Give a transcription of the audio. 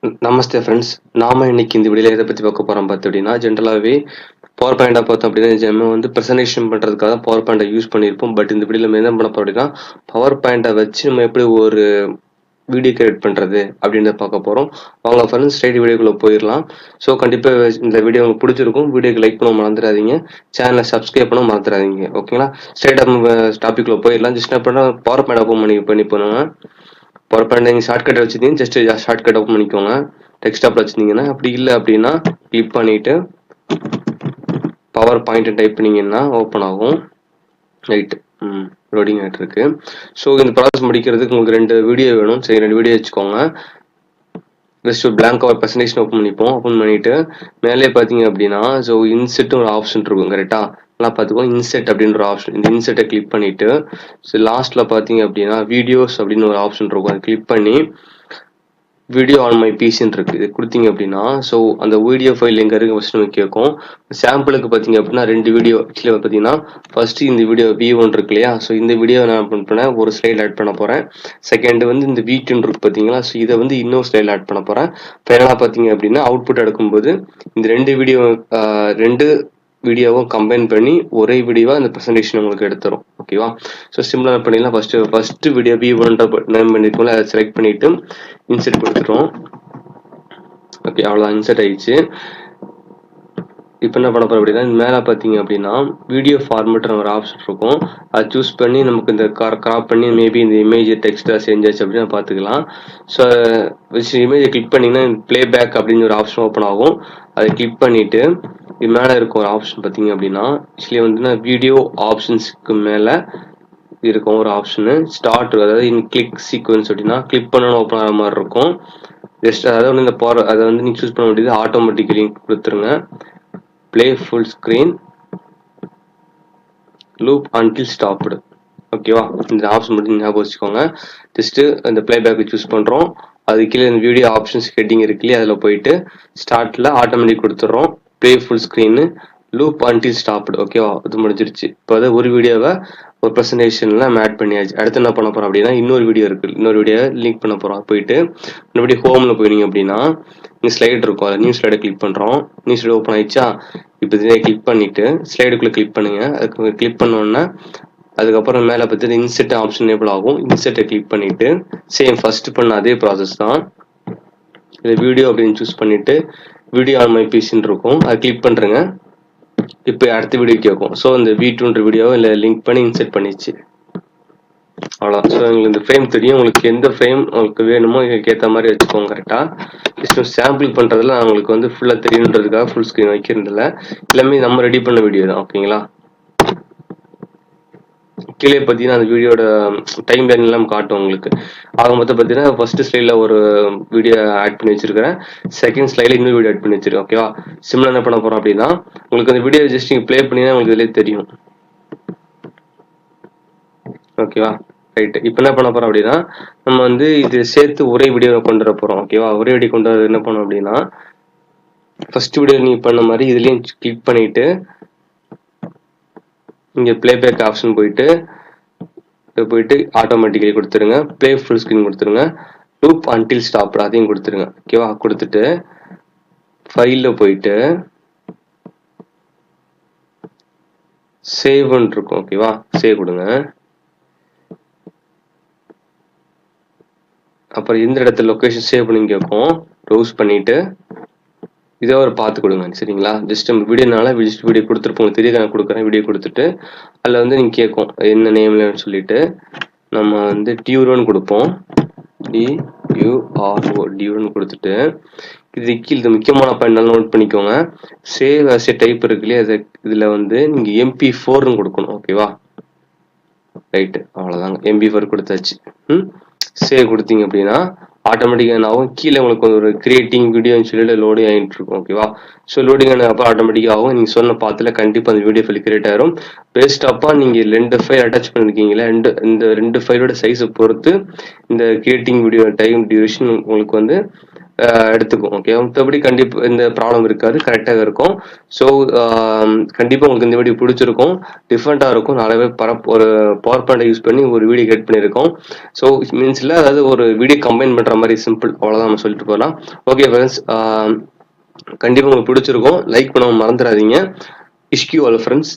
நமஸ்தே friends. நாம இன்னைக்கு இந்த வீடியோல எதை பத்தி பார்க்க போறோம் அப்படின்னா, ஜென்ரலாவே பவர் பாயிண்டா பார்த்தோம் அப்படின்னா, நம்ம வந்து பிரசன்டேஷன் பண்றதுக்காக பவர் பாயிண்டை யூஸ் பண்ணியிருப்போம். பட் இந்த வீடியோல நம்ம என்ன பண்ண போறோம் அப்படின்னா, பவர் பாயிண்டை வச்சு நம்ம எப்படி ஒரு வீடியோ கிரியேட் பண்றது அப்படின்றத பார்க்க போறோம். வாங்க ஃப்ரெண்ட்ஸ், ஸ்ட்ரைட் வீடியோக்குள்ள போயிடலாம். ஸோ கண்டிப்பா இந்த வீடியோ உங்களுக்கு பிடிச்சிருக்கும். வீடியோக்கு லைக் பண்ண மறந்துடாதீங்க, சேனலை சப்ஸ்கிரைப் பண்ண மறந்துடாதீங்க. ஓகேங்களா? ஸ்ட்ரைட்டா நம்ம டாபிக்ல போயிடலாம். ஜஸ்ட் என்ன பண்ணா பவர் பாயிண்ட் ஓப்பன் பண்ணி பண்ணுங்க. பவர் பாயிண்ட் நீங்கள் ஷார்ட்கட் வச்சுருந்தீங்க, ஜஸ்ட் ஷார்ட்கட் ஓப்பன் பண்ணிக்கோங்க. டெஸ்க்டாப்பில் வச்சுருந்தீங்கன்னா, அப்படி இல்லை அப்படின்னா கிளிக் பண்ணிவிட்டு பவர் பாயிண்ட் டைப் பண்ணிங்கன்னா ஓப்பன் ஆகும். ரைட்டு, லோடிங் ஆகிட்டு இருக்கு. ஸோ இந்த ப்ராசஸ் முடிக்கிறதுக்கு உங்களுக்கு 2 வீடியோ வேணும். சரி, 2 வீடியோ வச்சுக்கோங்க. ஜஸ்ட் ஒரு பிளாங்காக ஒரு ப்ரெசன்டேஷன் ஓப்பன் பண்ணிப்போம். ஓப்பன் பண்ணிவிட்டு மேலே பார்த்தீங்க அப்படின்னா, ஸோ இன்செட்னு ஒரு ஆப்ஷன் இருக்கும். கரெக்டாக நல்லா பார்த்துக்கோ. இன்செட் அப்படின்ற ஒரு ஆப்ஷன், இந்த இன்செட்டை கிளிக் பண்ணிவிட்டு ஸோ லாஸ்ட்டில் பார்த்தீங்க அப்படின்னா வீடியோஸ் அப்படின்னு ஒரு ஆப்ஷன் இருக்கும். அதை கிளிக் பண்ணி வீடியோ ஆன் மை பிசின்னு இருக்குது, இது கொடுத்தீங்க அப்படின்னா ஸோ அந்த வீடியோ ஃபைல் எங்கே இருக்குது ஃபஸ்ட் நமக்கு கேட்கும். சாம்பிளுக்கு பார்த்தீங்க அப்படின்னா 2 வீடியோ ஆக்சுவலி பார்த்தீங்கன்னா, ஃபஸ்ட்டு இந்த வீடியோ V1 இருக்கு இல்லையா, ஸோ இந்த வீடியோ நான் பண்ணேன் ஒரு ஸ்லைட் ஆட் பண்ண போகிறேன். செகண்ட் வந்து இந்த V2 இருக்கு பார்த்தீங்களா, ஸோ இதை வந்து இன்னொரு ஸ்லைட் ஆட் பண்ண போகிறேன். ஃபைனலாக பார்த்தீங்க அப்படின்னா அவுட்புட் எடுக்கும்போது இந்த 2 வீடியோவும் கம்பைன் பண்ணி ஒரே வீடியோவாக இந்த ப்ரெசன்டேஷன் உங்களுக்கு எடுத்துரும். ஓகேவா? ஸோ சிம்பிளாக பண்ணிடலாம். ஃபஸ்ட்டு வீடியோ V1 நேம் பண்ணியிருக்கோம்ல, அதை செலக்ட் பண்ணிவிட்டு இன்செர்ட் கொடுத்துருவோம். ஓகே, அவ்வளோதான், இன்செர்ட் ஆயிடுச்சு. இப்போ என்ன பண்ண போகிறோம் அப்படின்னா, மேலே பார்த்தீங்க அப்படின்னா வீடியோ ஃபார்மேட்னு ஒரு ஆப்ஷன் இருக்கும். அதை சூஸ் பண்ணி நமக்கு இந்த கிராப் பண்ணி மேபி இந்த இமேஜ் டெக்ஸ்ட்டாக சேஞ்ச் ஆச்சு அப்படின்னு பார்த்துக்கலாம். ஸோ இமேஜை கிளிக் பண்ணிங்கன்னா ப்ளேபேக் அப்படின்னு ஒரு ஆப்ஷன் ஓப்பன் ஆகும். அதை கிளிக் பண்ணிவிட்டு இது மேலே இருக்கும் ஒரு ஆப்ஷன் பார்த்தீங்க அப்படின்னா, ஆக்சுவலி வந்து வீடியோ ஆப்ஷன்ஸ்க்கு மேலே இருக்கும் ஒரு ஆப்ஷனு ஸ்டார்ட், அதாவது இன் கிளிக் சீக்வன்ஸ் அப்படின்னா கிளிக் பண்ணணும் ஓப்பன் ஆகிற மாதிரி இருக்கும். ஜஸ்ட் அதாவது வந்து இந்த அதை வந்து நீங்கள் சூஸ் பண்ண வேண்டியது ஆட்டோமேட்டிக்கலி கொடுத்துருங்க. Play full screen loop until stopped. ஓகேவா? இந்த ஆப்ஷன் மட்டும் ஞாபகம் வச்சுக்கோங்க. ஜஸ்ட்டு இந்த ப்ளேபேக்கை சூஸ் பண்ணுறோம். அது கீழே இந்த வீடியோ ஆப்ஷன்ஸ் ஹெட்டிங் இருக்கு இல்லையா, அதில் போயிட்டு ஸ்டார்ட்டில் ஆட்டோமேட்டிக் கொடுத்துட்றோம். Play full screen loop until stopped. ஓகேவா? அது முடிஞ்சிருச்சு. இப்போ அதை ஒரு வீடியோவை ஒரு ப்ரெசன்டேஷனில் நம்ம ஆட் பண்ணியாச்சு. அடுத்து என்ன பண்ண போகிறோம் அப்படின்னா, இன்னொரு வீடியோ இருக்குது, இன்னொரு வீடியோவை லிங்க் பண்ண போகிறோம். போயிட்டு மறுபடியும் ஹோமில் போயிட்டீங்க அப்படின்னா இங்கே ஸ்லைட் இருக்கும், அதை நியூ ஸ்லைடை கிளிக் பண்ணுறோம். நியூ ஸ்லைடு ஓப்பன் ஆயிடுச்சா? இப்போ இதை கிளிக் பண்ணிவிட்டு ஸ்லைடுக்குள்ளே கிளிக் பண்ணுங்கள். அதுக்கு கிளிக் பண்ணோன்னா அதுக்கப்புறம் மேலே பார்த்துட்டு இன்செட் ஆப்ஷன் எனேபிள் ஆகும். இன்செட்டை கிளிக் பண்ணிவிட்டு சேம் ஃபஸ்ட்டு பண்ண அதே ப்ராசஸ் தான். இதை வீடியோ அப்படின்னு சூஸ் பண்ணிவிட்டு வீடியோ ஆன் மை பிசின்னு இருக்கும், அதை கிளிக் பண்ணுறேங்க. இப்போ அடுத்த வீடியோ கேட்கும். ஸோ இந்த V2 வீடியோவை இல்லை லிங்க் பண்ணி இன்செர்ட் பண்ணிச்சு. அவ்வளோதான். ஸோ உங்களுக்கு இந்த ஃப்ரேம் தெரியும். உங்களுக்கு எந்த ஃப்ரேம் உங்களுக்கு வேணுமோ இதுக்கு ஏற்ற மாதிரி வச்சுக்கோங்க. கரெக்டாக ஜஸ்ட் சாம்பிள் பண்ணுறதுல உங்களுக்கு வந்து ஃபுல்லாக தெரியணுன்றதுக்காக ஃபுல் ஸ்க்ரீன் வைக்கிறதில்ல. எல்லாமே நம்ம ரெடி பண்ண வீடியோ தான். ஓகேங்களா? கீழே பார்த்தீங்கன்னா அந்த வீடியோட டைம் லைன் எல்லாம் காட்டும் உங்களுக்கு. ஆக மொத்தம் பார்த்தீங்கன்னா ஃபர்ஸ்ட் ஸ்லைடில் ஒரு வீடியோ ஆட் பண்ணி வச்சிருக்கிறேன், செகண்ட் ஸ்லைடில் இன்னொரு வீடியோ ஆட் பண்ணி வச்சிருக்கேன். ஓகேவா? சிம்மில் என்ன பண்ண போகிறோம் அப்படின்னா, உங்களுக்கு அந்த வீடியோ ஜஸ்ட் நீங்கள் ப்ளே பண்ணினா உங்களுக்கு இதிலே தெரியும். ஓகேவா? ரைட்டு. இப்போ என்ன பண்ண போகிறோம் அப்படின்னா, நம்ம வந்து இது சேர்த்து ஒரே வீடியோவை கொண்டு வர போகிறோம். ஓகேவா? ஒரே வீடியோ கொண்டு வர என்ன பண்ணோம் அப்படின்னா, ஃபர்ஸ்ட் வீடியோ நீங்கள் பண்ண மாதிரி இதுலேயும் கிளிக் பண்ணிவிட்டு இங்கே ப்ளேபேக் ஆப்ஷன் போயிட்டு ஆட்டோமேட்டிக்கலி கொடுத்துருங்க. ப்ளே ஃபுல் ஸ்க்ரீன் கொடுத்துருங்க. லூப் அன்டில் ஸ்டாப் அதையும் கொடுத்துருங்க. ஓகேவா? கொடுத்துட்டு ஃபைலில் போயிட்டு சேவ்னு இருக்கும். ஓகேவா? சேவ் கொடுங்க. அப்புறம் எந்த இடத்துல லொக்கேஷன் சேவ் பண்ணி கேட்கும், ப்ரௌஸ் பண்ணிவிட்டு இதே ஒரு பார்த்து கொடுங்க. சரிங்களா? ஜஸ்ட் நம்ம வீடியோனால வீடியோ கொடுத்துருப்போம், தெரிய நான் கொடுக்குறேன். வீடியோ கொடுத்துட்டு அதில் வந்து நீங்கள் கேட்கும் என்ன நேம்லன்னு சொல்லிட்டு நம்ம வந்து டியூரோன்னு கொடுப்போம். டியூரோன்னு கொடுத்துட்டு இது முக்கியமான பாயிண்ட் நோட் பண்ணிக்கோங்க. சேவ் அஸ் ஏ டைப் இருக்கு இல்லையா, இதில் வந்து நீங்கள் MP4ன்னு கொடுக்கணும். ஓகேவா? ரைட்டு, அவ்வளோதாங்க. MP4 கொடுத்தாச்சு. சேவ் கொடுத்தீங்க அப்படின்னா ஆட்டோமேட்டிக்காக என்னாகும், கீழே உங்களுக்கு ஒரு கிரியேட்டிங் வீடியோன்னு சொல்லிட்டு லோடிங் ஆகிட்டு இருக்கும். ஓகேவா? ஸோ லோடிங் ஆனப்போ ஆட்டோமேட்டிக்காக ஆகும். நீங்கள் சொன்ன பாத்தில் கண்டிப்பாக அந்த வீடியோ ஃபைல் கிரியேட் ஆயிரும். பேஸ்டாப்பாக நீங்கள் 2 ஃபைல் அட்டாச் பண்ணியிருக்கீங்களா, இந்த 2 ஃபைலோட சைஸை பொறுத்து இந்த கிரியேட்டிங் வீடியோ டைம் டியூரேஷன் உங்களுக்கு வந்து எடுத்துக்கும். ஓகே, மத்தபடி கண்டிப்பா இந்த ப்ராப்ளம் இருக்காது, கரெக்டாக இருக்கும். ஸோ கண்டிப்பாக உங்களுக்கு இந்த வீடியோ பிடிச்சிருக்கும், டிஃப்ரெண்ட்டாக இருக்கும். நிறைய பேர் ஒரு பவர் பாயிண்டை யூஸ் பண்ணி ஒரு வீடியோ கிரியேட் பண்ணியிருக்கோம். ஸோ மீன்ஸில் அதாவது ஒரு வீடியோ கம்பைன் பண்ணுற மாதிரி சிம்பிள், அவ்வளோதான் நம்ம சொல்லிட்டு போகலாம். ஓகே ஃப்ரெண்ட்ஸ், கண்டிப்பாக உங்களுக்கு பிடிச்சிருக்கும். லைக் பண்ண மறந்துடாதீங்க. இஷ்கியூ ஆல் ஃப்ரெண்ட்ஸ்.